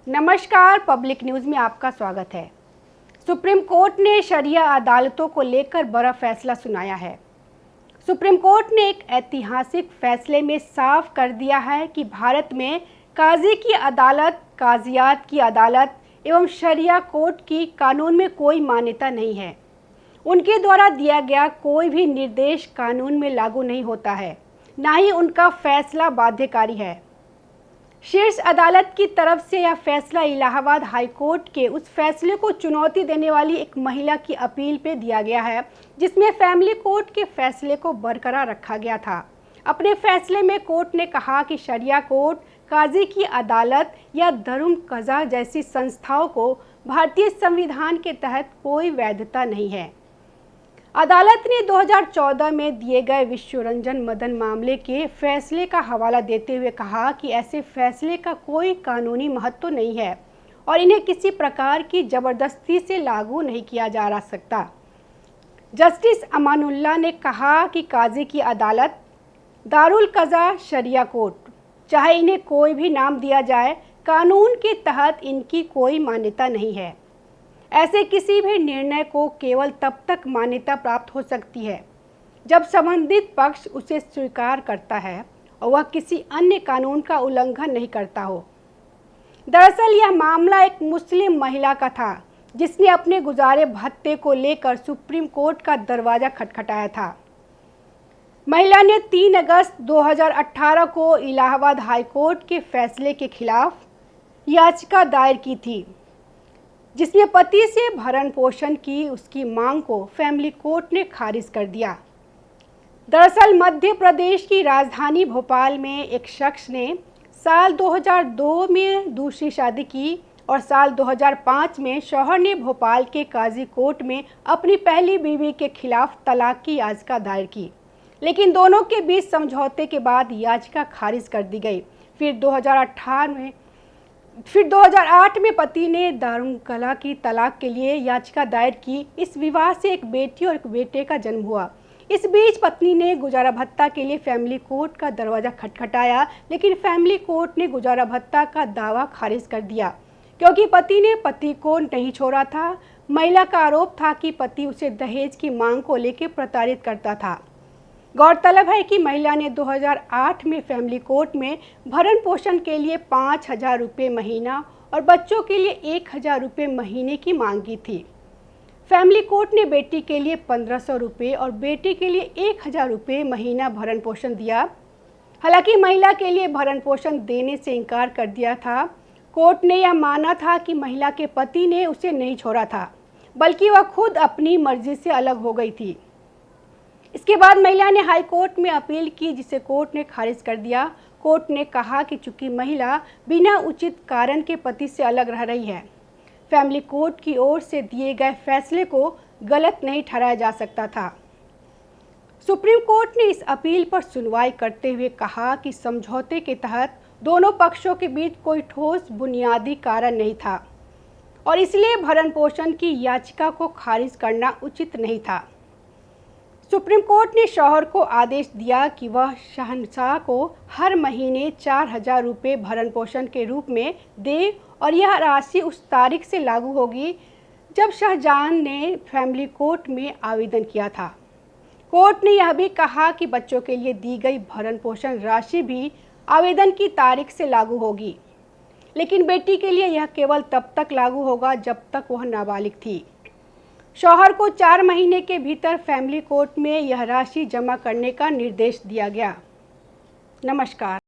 नमस्कार, public news में आपका स्वागत है। सुप्रीम कोर्ट ने शरिया अदालतों को लेकर बड़ा फैसला सुनाया है। सुप्रीम कोर्ट ने एक ऐतिहासिक फैसले में साफ कर दिया है कि भारत में काजी की अदालत, काजियात की अदालत एवं शरिया कोर्ट की कानून में कोई मान्यता नहीं है। उनके द्वारा दिया गया कोई भी निर्देश कानून में लागू नहीं होता है, ना ही उनका फैसला बाध्यकारी है। शीर्ष अदालत की तरफ से यह फैसला इलाहाबाद हाई कोर्ट के उस फैसले को चुनौती देने वाली एक महिला की अपील पे दिया गया है, जिसमें फैमिली कोर्ट के फैसले को बरकरार रखा गया था। अपने फैसले में कोर्ट ने कहा कि शरिया कोर्ट, काजी की अदालत या दारुल कज़ा जैसी संस्थाओं को भारतीय संविधान के तहत कोई वैधता नहीं है। अदालत ने 2014 में दिए गए विश्वरंजन मदन मामले के फैसले का हवाला देते हुए कहा कि ऐसे फैसले का कोई कानूनी महत्व नहीं है और इन्हें किसी प्रकार की ज़बरदस्ती से लागू नहीं किया जा सकता। जस्टिस अमानुल्लाह ने कहा कि काजी की अदालत, दारुल कज़ा, शरिया कोर्ट, चाहे इन्हें कोई भी नाम दिया जाए, कानून के तहत इनकी कोई मान्यता नहीं है। ऐसे किसी भी निर्णय को केवल तब तक मान्यता प्राप्त हो सकती है जब संबंधित पक्ष उसे स्वीकार करता है और वह किसी अन्य कानून का उल्लंघन नहीं करता हो। दरअसल यह मामला एक मुस्लिम महिला का था, जिसने अपने गुजारे भत्ते को लेकर सुप्रीम कोर्ट का दरवाज़ा खटखटाया था। महिला ने 3 अगस्त 2018 को इलाहाबाद हाई कोर्ट के फैसले के खिलाफ याचिका दायर की थी, जिसमें पति से भरण पोषण की उसकी मांग को फैमिली कोर्ट ने खारिज कर दिया। दरअसल मध्य प्रदेश की राजधानी भोपाल में एक शख्स ने साल 2002 में दूसरी शादी की और साल 2005 में शौहर ने भोपाल के काजी कोर्ट में अपनी पहली बीवी के खिलाफ तलाक की याचिका दायर की, लेकिन दोनों के बीच समझौते के बाद याचिका खारिज कर दी गई। फिर 2008 में पति ने दारुल कज़ा की तलाक के लिए याचिका दायर की। इस विवाह से एक बेटी और एक बेटे का जन्म हुआ। इस बीच पत्नी ने गुजारा भत्ता के लिए फैमिली कोर्ट का दरवाज़ा खटखटाया, लेकिन फैमिली कोर्ट ने गुजारा भत्ता का दावा खारिज कर दिया, क्योंकि पति ने पति को नहीं छोड़ा था। महिला का आरोप था कि पति उसे दहेज की मांग को लेकर प्रताड़ित करता था। गौरतलब है कि महिला ने 2008 में फैमिली कोर्ट में भरण पोषण के लिए 5,000 रुपये महीना और बच्चों के लिए 1,000 रुपये महीने की मांगी थी। फैमिली कोर्ट ने बेटी के लिए 1,500 रुपये और बेटे के लिए 1,000 रुपये महीना भरण पोषण दिया। हालांकि महिला के लिए भरण पोषण देने से इनकार कर दिया था। कोर्ट ने यह माना था कि महिला के पति ने उसे नहीं छोड़ा था, बल्कि वह खुद अपनी मर्जी से अलग हो गई थी। इसके बाद महिला ने हाई कोर्ट में अपील की, जिसे कोर्ट ने खारिज कर दिया। कोर्ट ने कहा कि चूंकि महिला बिना उचित कारण के पति से अलग रह रही है, फैमिली कोर्ट की ओर से दिए गए फैसले को गलत नहीं ठहराया जा सकता था। सुप्रीम कोर्ट ने इस अपील पर सुनवाई करते हुए कहा कि समझौते के तहत दोनों पक्षों के बीच कोई ठोस बुनियादी कारण नहीं था और इसलिए भरण पोषण की याचिका को खारिज करना उचित नहीं था। सुप्रीम कोर्ट ने शौहर को आदेश दिया कि वह शहंशाह को हर महीने 4,000 रुपये भरण पोषण के रूप में दे और यह राशि उस तारीख से लागू होगी जब शाहजहां ने फैमिली कोर्ट में आवेदन किया था। कोर्ट ने यह भी कहा कि बच्चों के लिए दी गई भरण पोषण राशि भी आवेदन की तारीख से लागू होगी, लेकिन बेटी के लिए यह केवल तब तक लागू होगा जब तक वह नाबालिग थी। शौहर को 4 महीने के भीतर फैमिली कोर्ट में यह राशि जमा करने का निर्देश दिया गया। नमस्कार।